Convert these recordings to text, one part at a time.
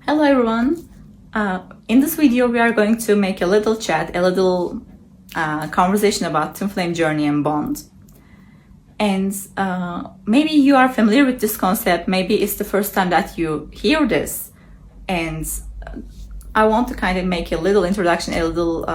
Hello everyone. In this video we are going to make a little chat, a little conversation about twin flame journey and bond. And maybe you are familiar with this concept, maybe it's the first time that you hear this. And I want to kind of make a little introduction, a little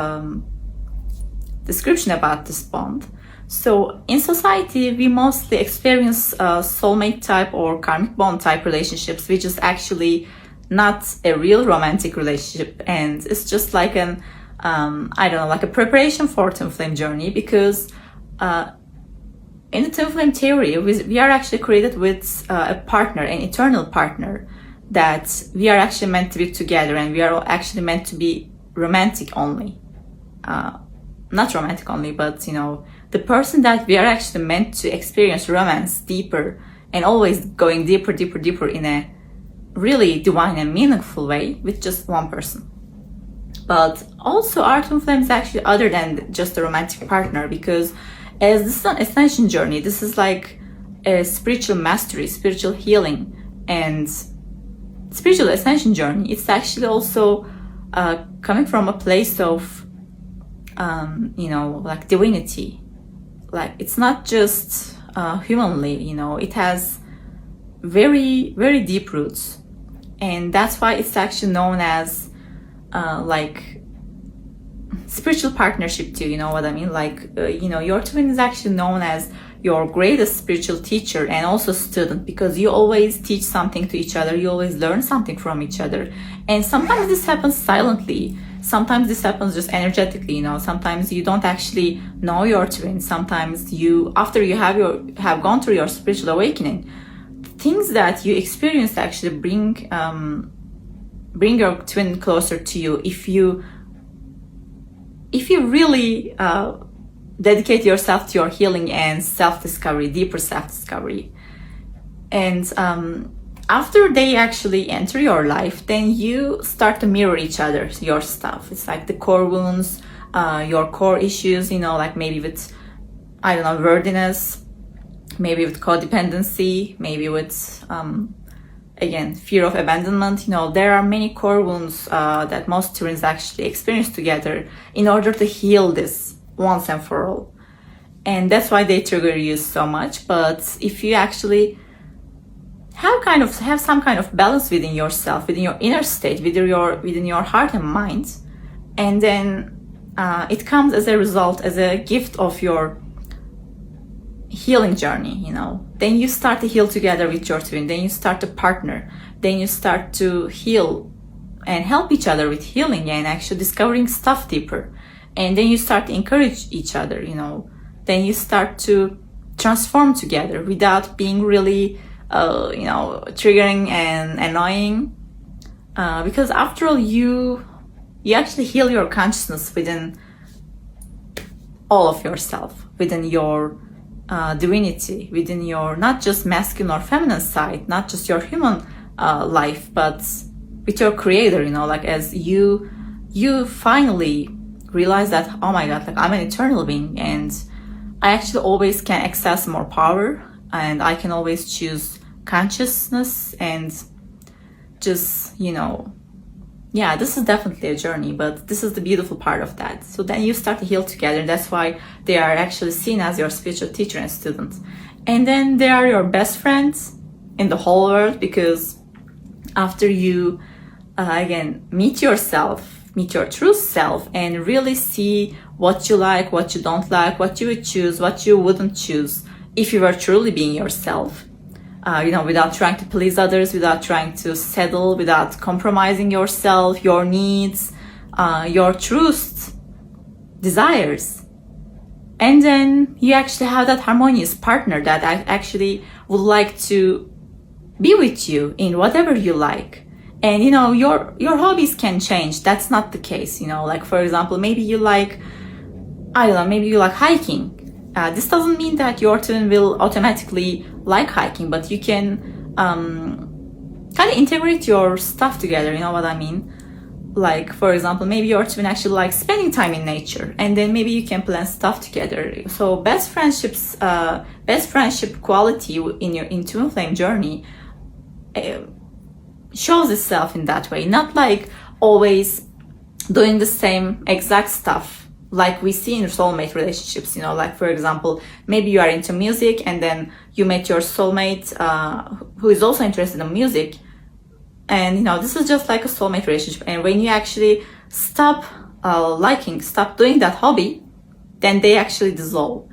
description about this bond. So in society, we mostly experience soulmate type or karmic bond type relationships, which is actually not a real romantic relationship. And it's just like an, like a preparation for twin flame journey, because in the twin flame theory, we are actually created with a partner, an eternal partner, that we are actually meant to be together, and we are actually meant to be romantic only. Not romantic only, but the person that we are actually meant to experience romance deeper, and always going deeper in a really divine and meaningful way with just one person. But also our twin flame is actually other than just a romantic partner, because as this is an ascension journey, this is like a spiritual mastery, spiritual healing, and spiritual ascension journey. It's actually also coming from a place of like divinity. Like it's not just humanly, it has very, very deep roots. And that's why it's actually known as like spiritual partnership too, you know what I mean? Like, your twin is actually known as your greatest spiritual teacher and also student, because you always teach something to each other, you always learn something from each other. And sometimes this happens silently, sometimes this happens just energetically, sometimes you don't actually know your twin. Sometimes after you have gone through your spiritual awakening, things that you experience actually bring your twin closer to you if you really dedicate yourself to your healing and self-discovery, deeper self-discovery. And after they actually enter your life, then you start to mirror each other, your stuff. It's like the core wounds, your core issues, like maybe with, worthiness, maybe with codependency, maybe with, again, fear of abandonment. There are many core wounds that most twins actually experience together in order to heal this once and for all. And that's why they trigger you so much. But if you actually have some kind of balance within yourself, within your inner state, within your heart and mind, and then it comes as a result, as a gift of your healing journey, then you start to heal together with your twin, then you start to partner, then you start to heal and help each other with healing and actually discovering stuff deeper. And then you start to encourage each other, then you start to transform together without being really triggering and annoying, because after all, you actually heal your consciousness within all of yourself, within your divinity, within your not just masculine or feminine side, not just your human life, but with your creator, like as you finally realize that, oh my god, like I'm an eternal being, and I actually always can access more power, and I can always choose consciousness, and just this is definitely a journey, but this is the beautiful part of that. So then you start to heal together. That's why they are actually seen as your spiritual teacher and student. And then they are your best friends in the whole world, because after you again meet yourself, meet your true self, and really see what you like, what you don't like, what you would choose, what you wouldn't choose if you were truly being yourself, without trying to please others, without trying to settle, without compromising yourself, your needs, your truest desires. And then you actually have that harmonious partner that actually would like to be with you in whatever you like. And your hobbies can change. That's not the case. Like for example, maybe you like, maybe you like hiking. This doesn't mean that your twin will automatically like hiking, but you can kind of integrate your stuff together, you know what I mean? Like for example, maybe your twin actually likes spending time in nature, and then maybe you can plan stuff together. So best friendship quality in twin flame journey shows itself in that way, not like always doing the same exact stuff like we see in soulmate relationships, you know, like for example, maybe you are into music and then you met your soulmate who is also interested in music, and you know, this is just like a soulmate relationship, and when you actually stop stop doing that hobby, then they actually dissolve.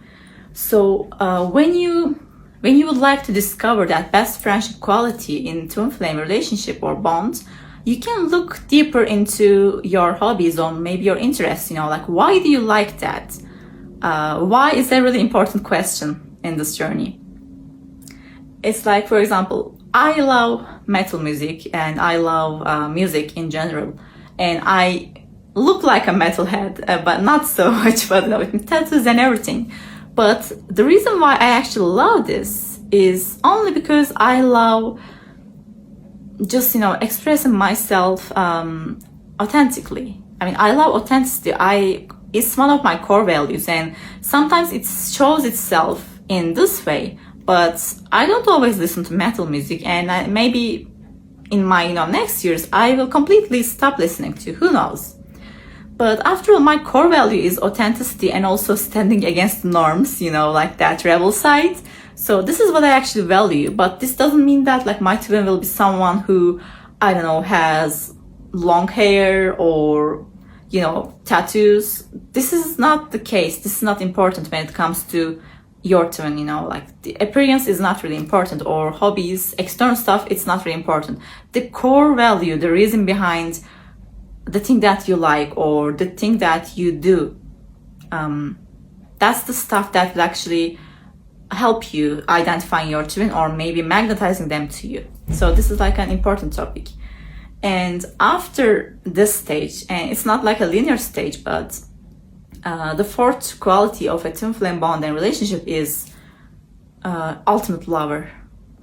So when you would like to discover that best friendship quality in twin flame relationship or bond, you can look deeper into your hobbies or maybe your interests, you know, like why do you like that? Why is a really important question in this journey. It's like, for example, I love metal music and I love music in general, and I look like a metalhead, but not so much, but with tattoos and everything. But the reason why I actually love this is only because I love just, you know, expressing myself authentically. I mean, I love authenticity. It's one of my core values, and sometimes it shows itself in this way. But I don't always listen to metal music, and maybe in my, you know, next years I will completely stop listening to. Who knows? But after all, my core value is authenticity and also standing against norms, you know, like that rebel side. So this is what I actually value. But this doesn't mean that like my twin will be someone who, I don't know, has long hair or, you know, tattoos. This is not the case. This is not important when it comes to your twin, you know, like the appearance is not really important, or hobbies, external stuff, it's not really important. The core value, the reason behind the thing that you like or the thing that you do, that's the stuff that will actually help you identifying your twin or maybe magnetizing them to you. So this is like an important topic. And after this stage, and it's not like a linear stage, but the fourth quality of a twin flame bond and relationship is ultimate lover.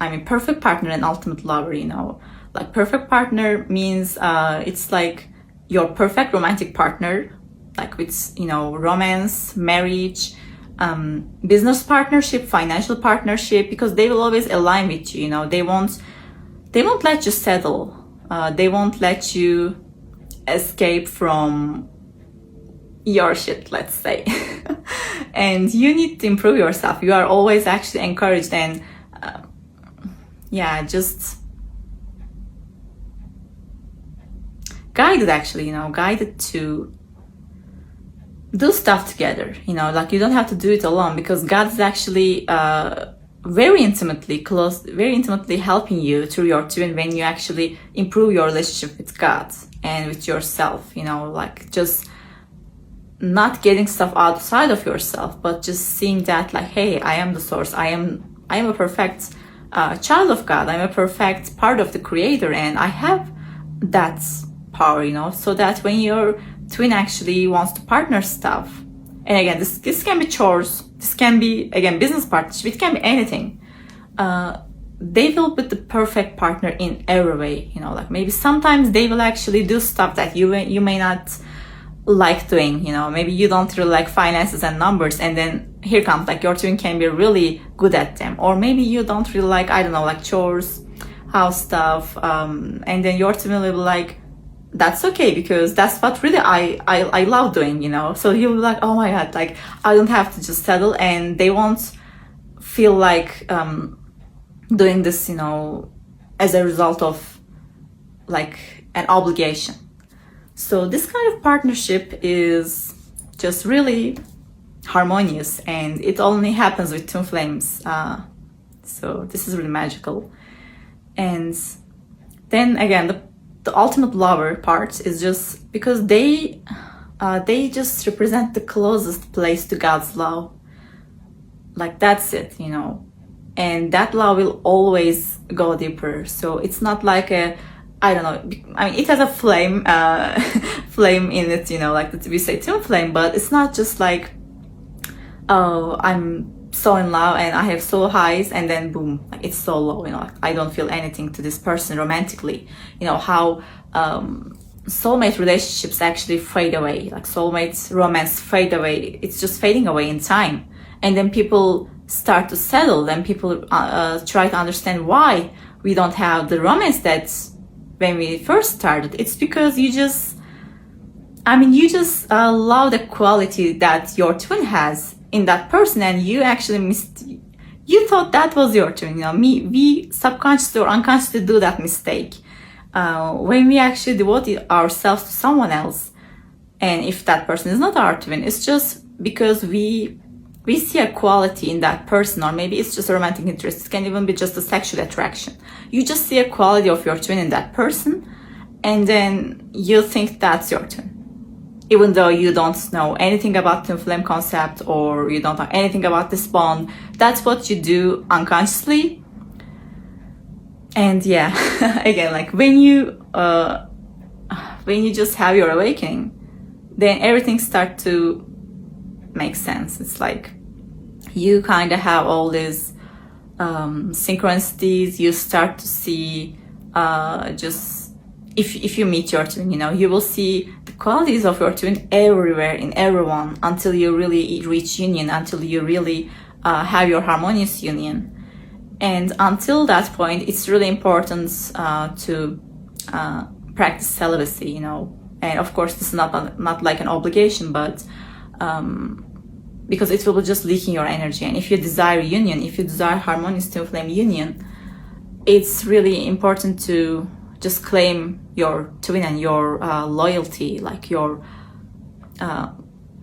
I mean, perfect partner and ultimate lover, you know. Like perfect partner means it's like your perfect romantic partner, like with, you know, romance, marriage, business partnership, financial partnership, because they will always align with you, you know. They won't let you settle. They won't let you escape from your shit, let's say. And you need to improve yourself. You are always actually encouraged and just guided, actually, you know, guided to do stuff together, you know, like you don't have to do it alone, because God is actually very intimately helping you through your twin when you actually improve your relationship with God and with yourself, you know, like just not getting stuff outside of yourself, but just seeing that like, hey, I am the source. I am a perfect child of God. I'm a perfect part of the Creator, and I have that power, you know, so that when your twin actually wants to partner stuff, and again, this can be chores, this can be, again, business partnership, it can be anything. They will be the perfect partner in every way, you know, like maybe sometimes they will actually do stuff that you may not like doing, you know, maybe you don't really like finances and numbers, and then here comes like your twin can be really good at them. Or maybe you don't really like, I don't know, like chores, house stuff, and then your twin will be like, that's okay, because that's what really I love doing, you know. So you'll be like, oh my god, like I don't have to just settle, and they won't feel like doing this, you know, as a result of like an obligation. So this kind of partnership is just really harmonious, and it only happens with twin flames. So this is really magical. And then again, the ultimate lover part is just because they just represent the closest place to God's love. Like that's it, you know. And that love will always go deeper. So it's not like a, I don't know, I mean, it has a flame in it, you know, like we say twin flame, but it's not just like, oh, I'm so in love and I have so highs, and then boom, it's so low, you know, like I don't feel anything to this person romantically. You know, how soulmate relationships actually fade away, like soulmates romance fade away. It's just fading away in time. And then people start to settle, then people try to understand why we don't have the romance that when we first started, it's because you just love the quality that your twin has in that person, and you actually you thought that was your twin. We subconsciously or unconsciously do that mistake when we actually devote ourselves to someone else. And if that person is not our twin, it's just because we see a quality in that person, or maybe it's just a romantic interest. It can even be just a sexual attraction. You just see a quality of your twin in that person, and then you think that's your twin. Even though you don't know anything about twin flame concept, or you don't know anything about this bond, that's what you do unconsciously. And yeah, again, like when you just have your awakening, then everything starts to make sense. It's like you kind of have all these synchronicities. You start to see just if you meet your twin, you will see the qualities of your twin everywhere in everyone, until you really reach union, until you really have your harmonious union. And until that point, it's really important to practice celibacy, and of course this is not like an obligation, but because it will be just leaking your energy. And if you desire union, if you desire harmonious twin flame union, it's really important to just claim your twin and your loyalty, like your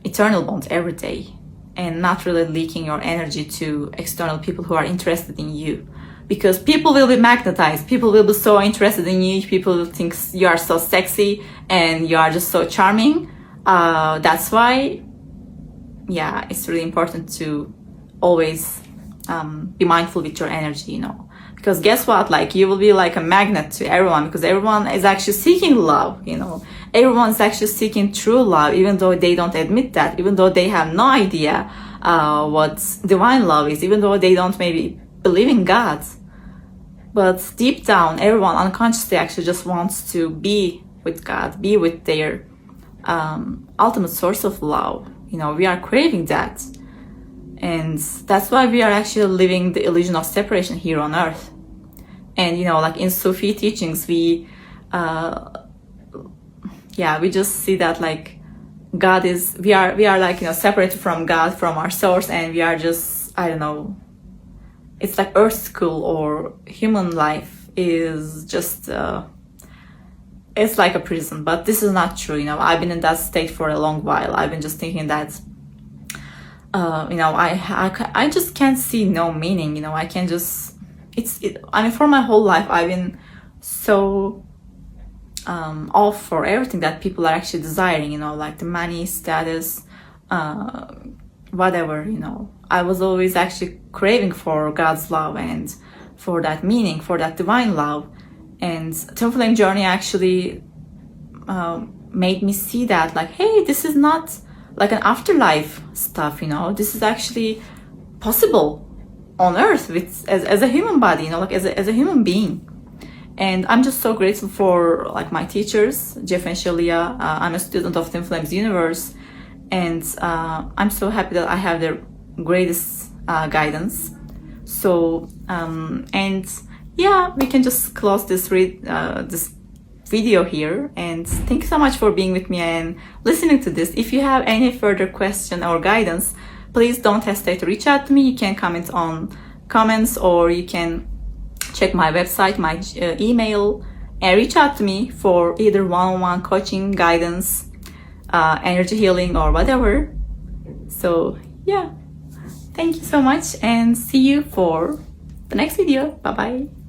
eternal bond every day, and not really leaking your energy to external people who are interested in you. Because people will be magnetized, people will be so interested in you, people will think you are so sexy and you are just so charming. That's why, yeah, it's really important to always be mindful with your energy, Because guess what? Like, you will be like a magnet to everyone, because everyone is actually seeking love, Everyone is actually seeking true love, even though they don't admit that, even though they have no idea what divine love is, even though they don't maybe believe in God. But deep down, everyone unconsciously actually just wants to be with God, be with their ultimate source of love. We are craving that. And that's why we are actually living the illusion of separation here on earth. And, like in Sufi teachings, we just see that like God is, we are like, separated from God, from our source, and we are just, I don't know, it's like earth school, or human life is just, it's like a prison. But this is not true, I've been in that state for a long while. I've been just thinking that, I just can't see no meaning, I can just, for my whole life, I've been so all for everything that people are actually desiring, like the money, status, whatever, I was always actually craving for God's love and for that meaning, for that divine love. And twin flame journey actually made me see that, like, hey, this is not like an afterlife stuff, this is actually possible on earth as a human body, like as a human being. And I'm just so grateful for like my teachers, Jeff and Shelia. I'm a student of Twin Flames Universe, and I'm so happy that I have their greatest guidance. So and yeah, we can just close this this video here. And thank you so much for being with me and listening to this. If you have any further question or guidance, please don't hesitate to reach out to me. You can comment on comments, or you can check my website, my email, and reach out to me for either one-on-one coaching, guidance, energy healing, or whatever. So yeah, thank you so much, and see you for the next video. Bye bye.